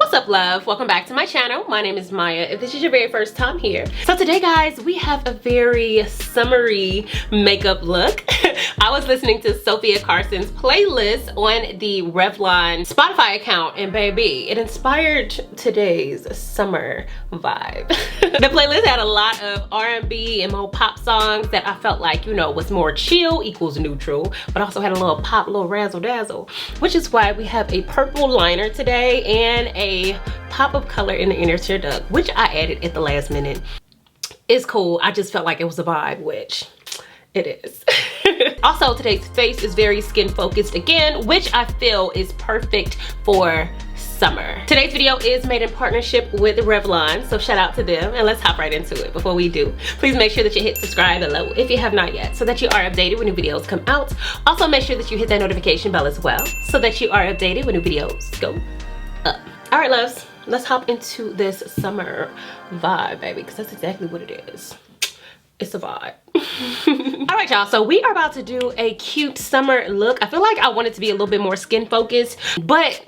What's up, love? Welcome back to my channel. My name is Maya if this is your very first time here. So today, guys, we have a very summery makeup look. I was listening to Sofia Carson's playlist on the Revlon Spotify account, and baby, it inspired today's summer vibe. The playlist had a lot of R&B and more pop songs that I felt like, you know, was more chill equals neutral, but also had a little pop, little razzle dazzle, which is why we have a purple liner today and a pop of color in the inner tear duct, which I added at the last minute. It's cool. I just felt like it was a vibe, which it is. Also, today's face is very skin focused again, which I feel is perfect for summer. Today's video is made in partnership with Revlon, so shout out to them, and let's hop right into it. Before we do, please make sure that you hit subscribe below if you have not yet, so that you are updated when new videos come out. Also, make sure that you hit that notification bell as well, so that you are updated when new videos go up. All right, loves, let's hop into this summer vibe, baby, because that's exactly what it is. It's a vibe. All right, y'all, so we are about to do a cute summer look. I feel like I want it to be a little bit more skin focused, but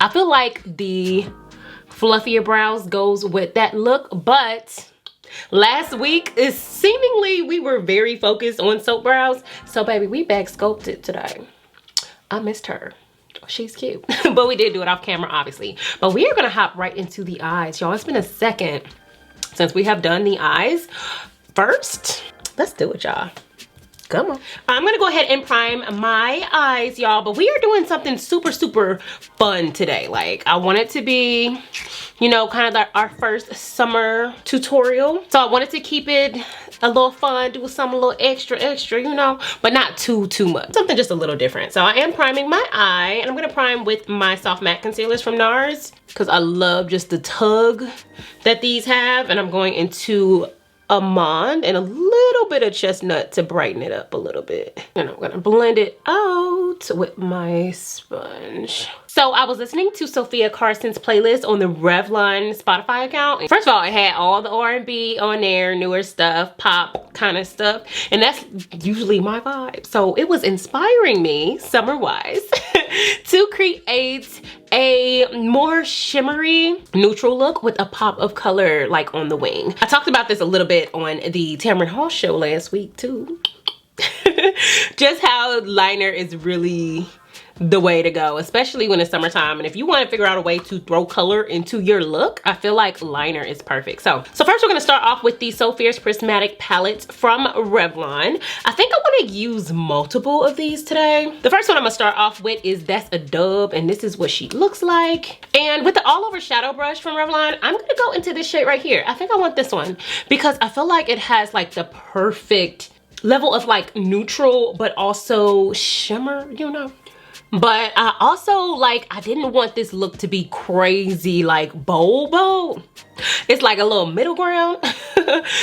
I feel like the fluffier brows goes with that look. But last week is seemingly we were very focused on soap brows, so baby, we back sculpted today. I missed her. She's cute. But we did do it off camera, obviously. But we are gonna hop right into the eyes, y'all. It's been a second since we have done the eyes. First, let's do it, y'all. Come on. I'm gonna go ahead and prime my eyes, y'all, but we are doing something super, super fun today. Like, I want it to be, you know, kind of like our first summer tutorial. So I wanted to keep it a little fun, do something a little extra, you know, but not too much. Something just a little different. So I am priming my eye, and I'm gonna prime with my soft matte concealers from NARS, because I love just the tug that these have. And I'm going into almond and a little bit of chestnut to brighten it up a little bit, and I'm gonna blend it out with my sponge. So I was listening to Sofia Carson's playlist on the Revlon Spotify account. First of all, it had all the R&B on there, newer stuff, pop kind of stuff, and that's usually my vibe. So it was inspiring me, summer-wise, to create a more shimmery neutral look with a pop of color like on the wing. I talked about this a little bit on the Tamron Hall show last week too. Just how liner is really the way to go, especially when it's summertime. And if you want to figure out a way to throw color into your look, I feel like liner is perfect. So first we're going to start off with the Sofia's Prismatic palette from Revlon. I think I want to use multiple of these today. The first one I'm going to start off with is That's a Dub, and this is what she looks like. And with the all over shadow brush from Revlon, I'm going to go into this shade right here. I think I want this one because I feel like it has like the perfect level of like neutral but also shimmer, you know. But I also, like, I didn't want this look to be crazy, like, bold. It's like a little middle ground.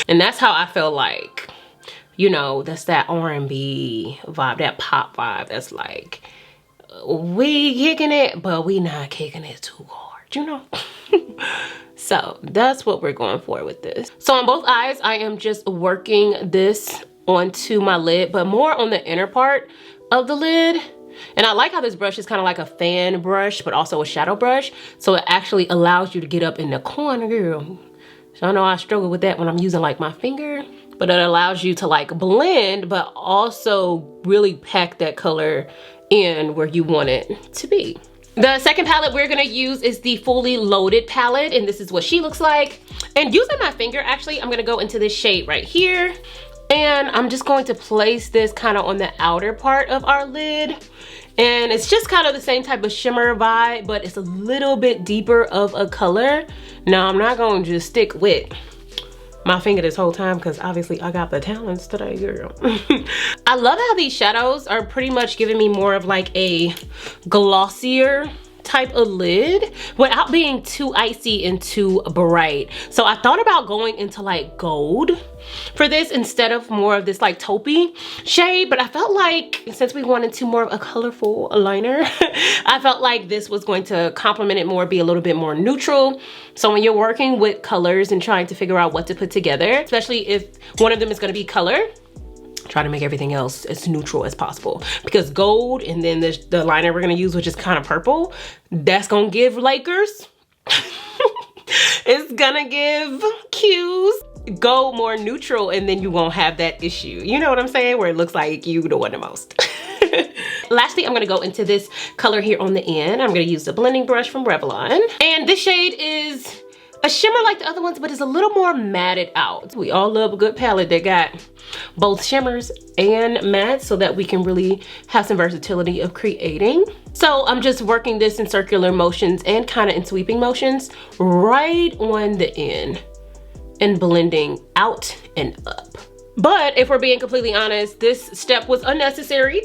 And that's how I feel like, you know, that's that R&B vibe, that pop vibe. That's like, we kicking it, but we not kicking it too hard, you know? So that's what we're going for with this. So on both eyes, I am just working this onto my lid, but more on the inner part of the lid. And I like how this brush is kind of like a fan brush, but also a shadow brush. So it actually allows you to get up in the corner, girl. So I know I struggle with that when I'm using like my finger, but it allows you to like blend, but also really pack that color in where you want it to be. The second palette we're gonna use is the Fully Loaded palette, and this is what she looks like. And using my finger, actually, I'm gonna go into this shade right here. And I'm just going to place this kind of on the outer part of our lid. And it's just kind of the same type of shimmer vibe, but it's a little bit deeper of a color. Now, I'm not going to just stick with my finger this whole time because obviously I got the talents today, girl. I love how these shadows are pretty much giving me more of like a glossier type of lid without being too icy and too bright. So I thought about going into like gold for this instead of more of this like taupey shade, but I felt like since we wanted to more of a colorful liner, I felt like this was going to complement it more, be a little bit more neutral. So when you're working with colors and trying to figure out what to put together, especially if one of them is going to be color, try to make everything else as neutral as possible, because gold and then the liner we're going to use, which is kind of purple, that's going to give Lakers. It's gonna give cues. Go more neutral and then you won't have that issue. You know what I'm saying? Where it looks like you the one the most. Lastly, I'm gonna go into this color here on the end. I'm gonna use the blending brush from Revlon. And this shade is a shimmer like the other ones, but it's a little more matted out. We all love a good palette that got both shimmers and matte so that we can really have some versatility of creating. So I'm just working this in circular motions and kind of in sweeping motions right on the end and blending out and up. But if we're being completely honest, this step was unnecessary.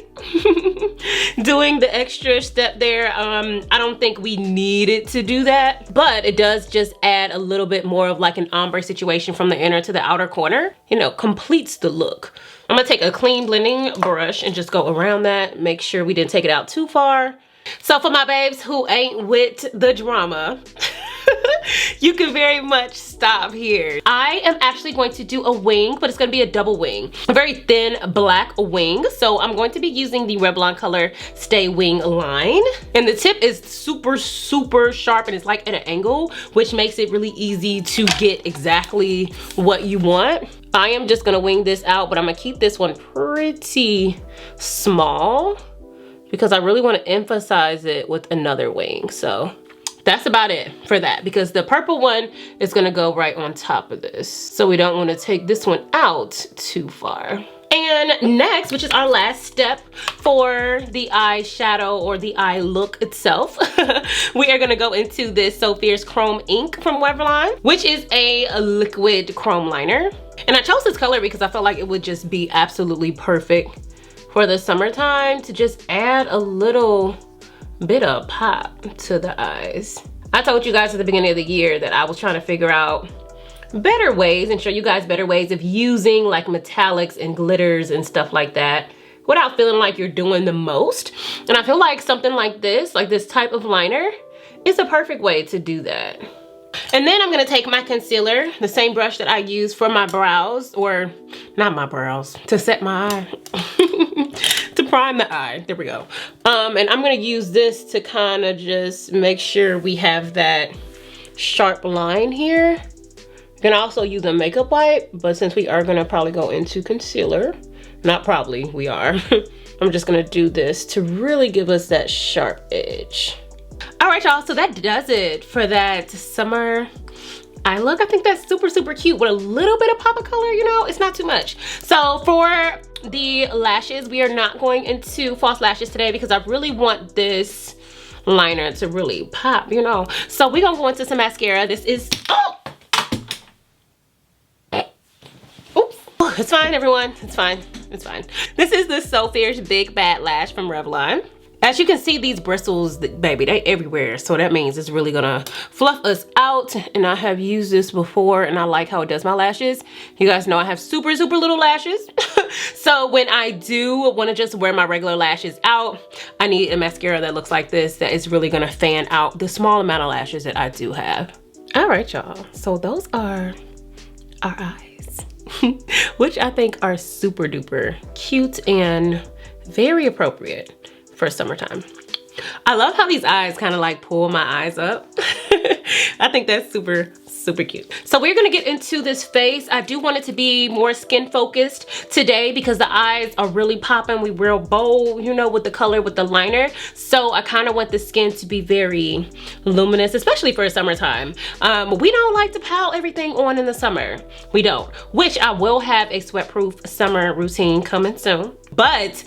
Doing the extra step there, I don't think we needed to do that, but it does just add a little bit more of like an ombre situation from the inner to the outer corner. You know, completes the look. I'm gonna take a clean blending brush and just go around that, make sure we didn't take it out too far. So for my babes who ain't with the drama, you can very much stop here. I am actually going to do a wing, but it's gonna be a double wing. A very thin black wing. So I'm going to be using the Revlon Colorstay wing line. And the tip is super, super sharp and it's like at an angle, which makes it really easy to get exactly what you want. I am just gonna wing this out, but I'm gonna keep this one pretty small because I really wanna emphasize it with another wing. So that's about it for that, because the purple one is gonna go right on top of this. So we don't wanna take this one out too far. And next, which is our last step for the eyeshadow or the eye look itself, we are gonna go into this Sofia's Chrome Ink from Revlon, which is a liquid chrome liner. And I chose this color because I felt like it would just be absolutely perfect for the summertime to just add a little bit of pop to the eyes. I told you guys at the beginning of the year that I was trying to figure out better ways and show you guys better ways of using like metallics and glitters and stuff like that without feeling like you're doing the most. And I feel like something like this type of liner, is a perfect way to do that. And then I'm gonna take my concealer, the same brush that I use for my brows, or not my brows, to set my eye. To prime the eye, there we go. And I'm gonna use this to kind of just make sure we have that sharp line here. You can also use a makeup wipe, but since we are gonna probably go into concealer, not probably, we are. I'm just gonna do this to really give us that sharp edge. All right, y'all, so that does it for that summer eye look. I think that's super, super cute with a little bit of pop of color, you know, it's not too much. So for the lashes, we are not going into false lashes today because I really want this liner to really pop, you know. So we're gonna go into some mascara. This is, oops. It's fine, everyone, it's fine, it's fine. This is the Sofia's Big Bad Lash from Revlon. As you can see, these bristles, baby, they everywhere. So that means it's really gonna fluff us out. And I have used this before and I like how it does my lashes. You guys know I have super, super little lashes. So when I do wanna just wear my regular lashes out, I need a mascara that looks like this, that is really gonna fan out the small amount of lashes that I do have. All right, y'all. So those are our eyes, which I think are super duper cute and very appropriate for summertime. I love how these eyes kind of like pull my eyes up. I think that's super, super cute. So we're gonna get into this face. I do want it to be more skin focused today because the eyes are really popping. We real bold, you know, with the color, with the liner. So I kind of want the skin to be very luminous, especially for summertime. We don't like to pile everything on in the summer. We don't, which I will have a sweat-proof summer routine coming soon. But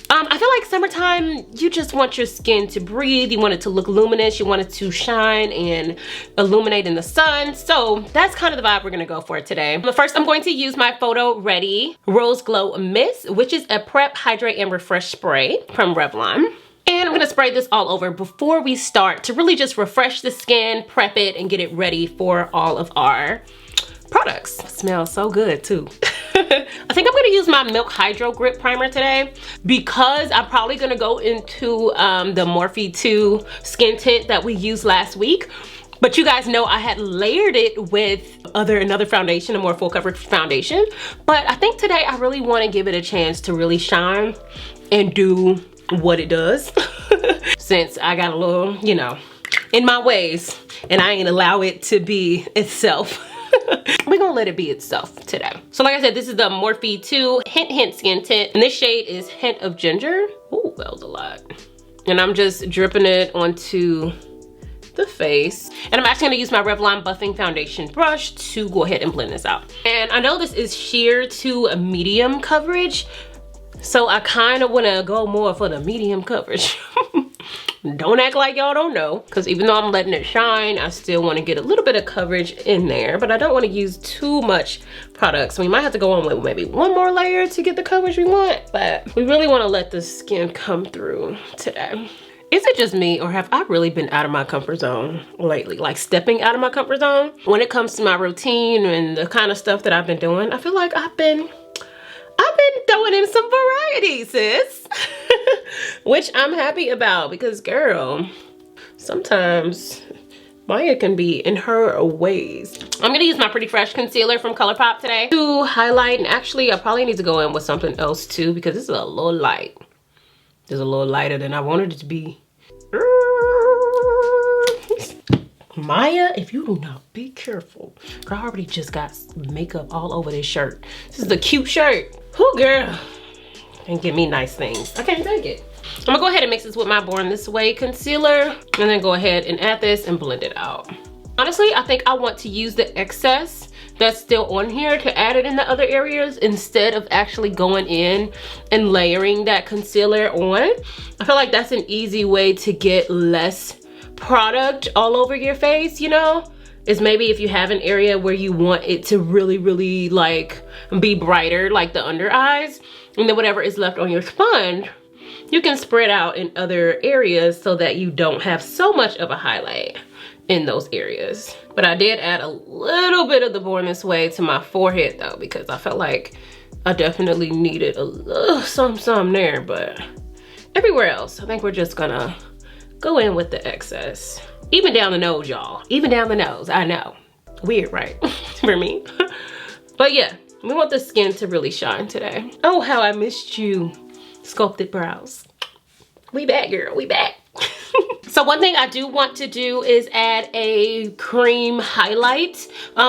I feel like summertime, you just want your skin to breathe. You want it to look luminous. You want it to shine and illuminate in the sun. So that's kind of the vibe we're gonna go for today. But first, I'm going to use my Photo Ready Rose Glow Mist, which is a prep, hydrate, and refresh spray from Revlon. And I'm gonna spray this all over before we start to really just refresh the skin, prep it, and get it ready for all of our products. It smells so good too. I think I'm gonna use my Milk Hydro Grip Primer today because I'm probably gonna go into the Morphe 2 skin tint that we used last week. But you guys know I had layered it with another foundation, a more full coverage foundation. But I think today I really wanna give it a chance to really shine and do what it does. Since I got a little, you know, in my ways, and I ain't allow it to be itself. We're gonna let it be itself today. So like I said, this is the Morphe 2 Hint Hint Skin Tint, and this shade is Hint of Ginger. Ooh, that was a lot. And I'm just dripping it onto the face. And I'm actually gonna use my Revlon Buffing Foundation brush to go ahead and blend this out. And I know this is sheer to a medium coverage, so I kind of wanna go more for the medium coverage. Don't act like y'all don't know, because even though I'm letting it shine, I still want to get a little bit of coverage in there, but I don't want to use too much product. So we might have to go on with maybe one more layer to get the coverage we want, but we really want to let the skin come through today. Is it just me, or have I really been out of my comfort zone lately? Like stepping out of my comfort zone? When it comes to my routine and the kind of stuff that I've been doing, I feel like I've been throwing in some variety, sis. Which I'm happy about, because girl, sometimes Maya can be in her ways. I'm gonna use my Pretty Fresh concealer from ColourPop today to highlight, and actually I probably need to go in with something else too, because this is a little light. It's a little lighter than I wanted it to be. Maya, if you do not be careful, girl, I already just got makeup all over this shirt. This is a cute shirt. Whoo, girl, and give me nice things. I can't take it. I'm gonna go ahead and mix this with my Born This Way concealer, and then go ahead and add this and blend it out. Honestly, I think I want to use the excess that's still on here to add it in the other areas, instead of actually going in and layering that concealer on. I feel like that's an easy way to get less product all over your face, you know? Is maybe if you have an area where you want it to really like be brighter, like the under eyes, and then whatever is left on your sponge, you can spread out in other areas so that you don't have so much of a highlight in those areas. But I did add a little bit of the Born This Way to my forehead though, because I felt like I definitely needed a little some there, but everywhere else, I think we're just gonna go in with the excess. Even down the nose, y'all. Even down the nose, I know. Weird, right? For me. But yeah, we want the skin to really shine today. Oh, how I missed you. Sculpted brows. We back, girl, we back. So one thing I do want to do is add a cream highlight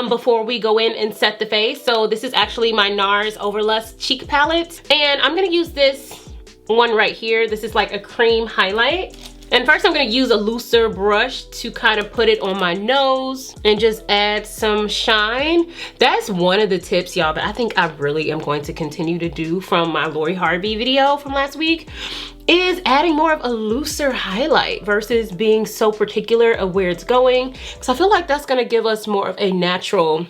before we go in and set the face. So this is actually my NARS Overlust Cheek Palette. And I'm gonna use this one right here. This is like a cream highlight. And first I'm gonna use a looser brush to kind of put it on my nose and just add some shine. That's one of the tips, y'all, that I think I really am going to continue to do from my Lori Harvey video from last week, is adding more of a looser highlight versus being so particular of where it's going. Because I feel like that's gonna give us more of a natural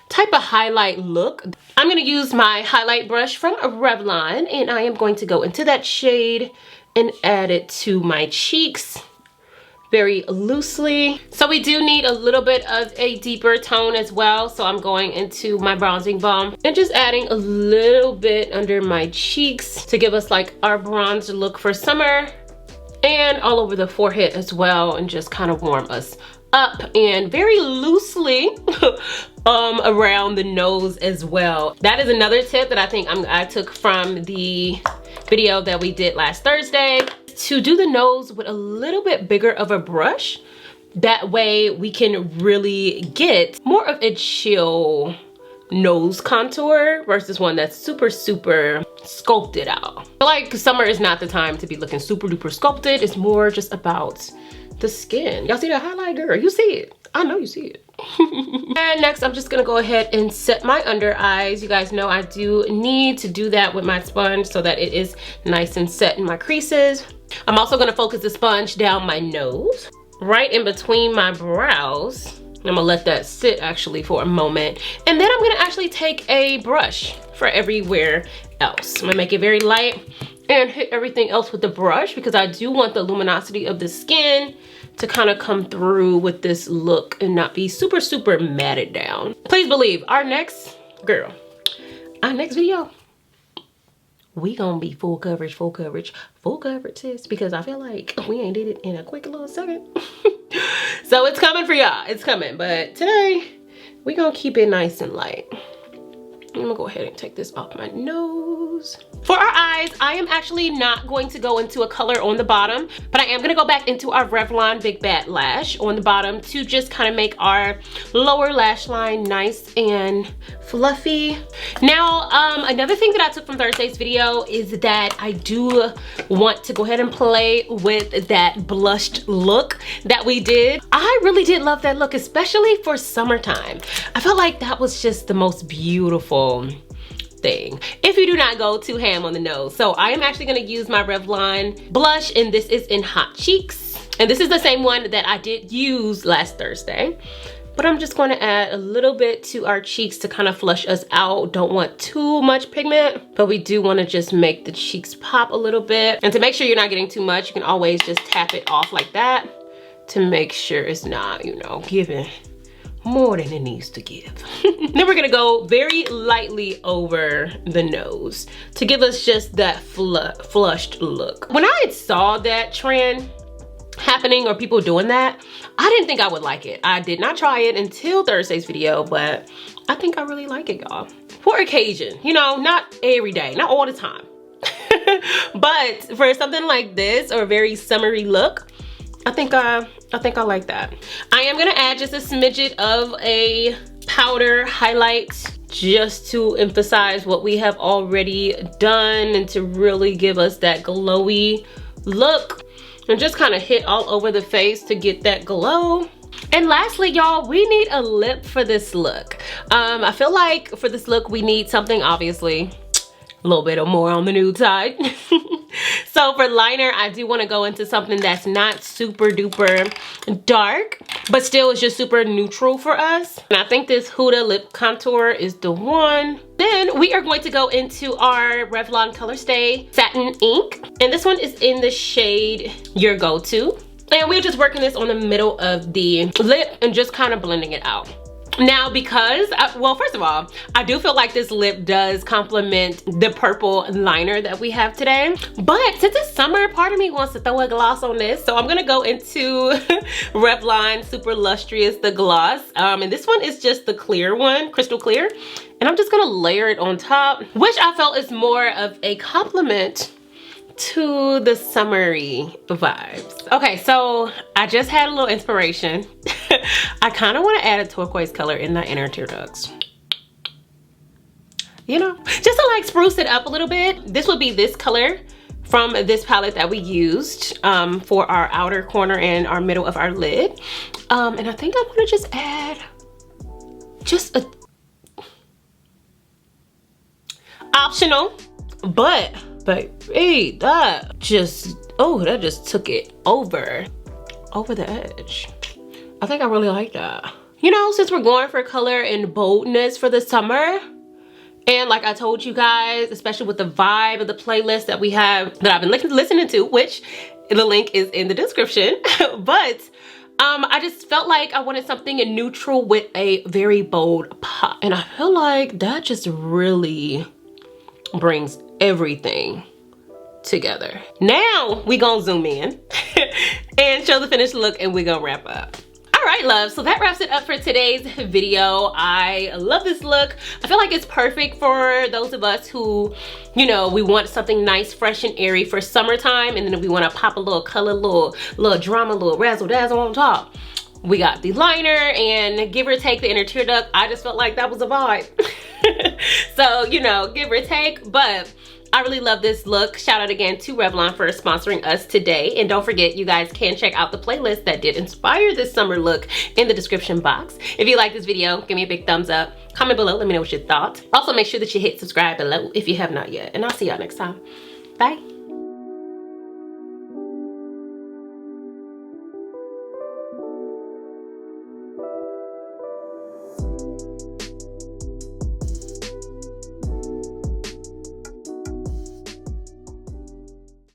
type of highlight look. I'm gonna use my highlight brush from Revlon, and I am going to go into that shade and add it to my cheeks very loosely. So we do need a little bit of a deeper tone as well. So I'm going into my bronzing balm and just adding a little bit under my cheeks to give us like our bronze look for summer, and all over the forehead as well, and just kind of warm us up, and very loosely around the nose as well. That is another tip that I think I took from the video that we did last Thursday, to do the nose with a little bit bigger of a brush. That way we can really get more of a chill nose contour versus one that's super sculpted out. I feel like summer is not the time to be looking super duper sculpted. It's more just about the skin. Y'all see that highlight, girl? You see it. I know you see it. And next I'm just gonna go ahead and set my under eyes. You guys know I do need to do that with my sponge so that it is nice and set in my creases. I'm also gonna focus the sponge down my nose, right in between my brows. I'm gonna let that sit actually for a moment, and then I'm gonna actually take a brush for everywhere else. I'm gonna make it very light and hit everything else with the brush, because I do want the luminosity of the skin to kind of come through with this look and not be super matted down. Please believe our next video, we gonna be full coverage, sis, because I feel like we ain't did it in a quick little second. So it's coming for y'all, it's coming. But today we gonna keep it nice and light. I'm gonna go ahead and take this off my nose. For our eyes, I am actually not going to go into a color on the bottom, but I am gonna go back into our Revlon Big Bad Lash on the bottom to just kind of make our lower lash line nice and fluffy. Now, another thing that I took from Thursday's video is that I do want to go ahead and play with that blushed look that we did. I really did love that look, especially for summertime. I felt like that was just the most beautiful thing if you do not go too ham on the nose. So I am actually going to use my Revlon blush, and this is in Hot Cheeks, and this is the same one that I did use last Thursday. But I'm just going to add a little bit to our cheeks to kind of flush us out. Don't want too much pigment, but we do want to just make the cheeks pop a little bit. And to make sure you're not getting too much, you can always just tap it off like that to make sure it's not, you know, giving more than it needs to give. Then we're gonna go very lightly over the nose to give us just that flushed look. When I saw that trend happening or people doing that, I didn't think I would like it. I did not try it until Thursday's video, but I think I really like it, y'all. For occasion, you know, not every day, not all the time. But for something like this or a very summery look, I think I like that. I am gonna add just a smidget of a powder highlight just to emphasize what we have already done and to really give us that glowy look, and just kind of hit all over the face to get that glow. And lastly, y'all, we need a lip for this look. I feel like for this look we need something obviously a little bit or more on the nude side. So for liner, I do want to go into something that's not super duper dark, but still is just super neutral for us. And I think this Huda lip contour is the one. Then we are going to go into our Revlon Colorstay Satin Ink. And this one is in the shade Your Go-To. And we're just working this on the middle of the lip and just kind of blending it out. Now, because, well, first of all, I do feel like this lip does complement the purple liner that we have today. But since it's summer, part of me wants to throw a gloss on this. So I'm gonna go into Revlon Super Lustrous, the gloss. And this one is just the clear one, crystal clear. And I'm just gonna layer it on top, which I felt is more of a compliment to the summery vibes. Okay, so I just had a little inspiration. I kind of want to add a turquoise color in the inner tear ducts. You know, just to like spruce it up a little bit. This would be this color from this palette that we used for our outer corner and our middle of our lid. And I think I want to just add just a optional, but hey, that just, oh, that just took it over the edge. I think I really like that. You know, since we're going for color and boldness for the summer, and like I told you guys, especially with the vibe of the playlist that we have, that I've been listening to, which the link is in the description, but I just felt like I wanted something neutral with a very bold pop. And I feel like that just really brings everything together. Now we gonna zoom in and show the finished look, and we gonna wrap up. All right, love, so that wraps it up for today's video. I love this look. I feel like it's perfect for those of us who, you know, we want something nice, fresh, and airy for summertime, and then we want to pop a little color, little drama, little razzle dazzle on top. We got the liner, and give or take the inner tear duct. I just felt like that was a vibe. So, you know, give or take, but I really love this look. Shout out again to Revlon for sponsoring us today. And don't forget, you guys can check out the playlist that did inspire this summer look in the description box. If you like this video, give me a big thumbs up. Comment below, let me know what you thought. Also, make sure that you hit subscribe below if you have not yet. And I'll see y'all next time. Bye.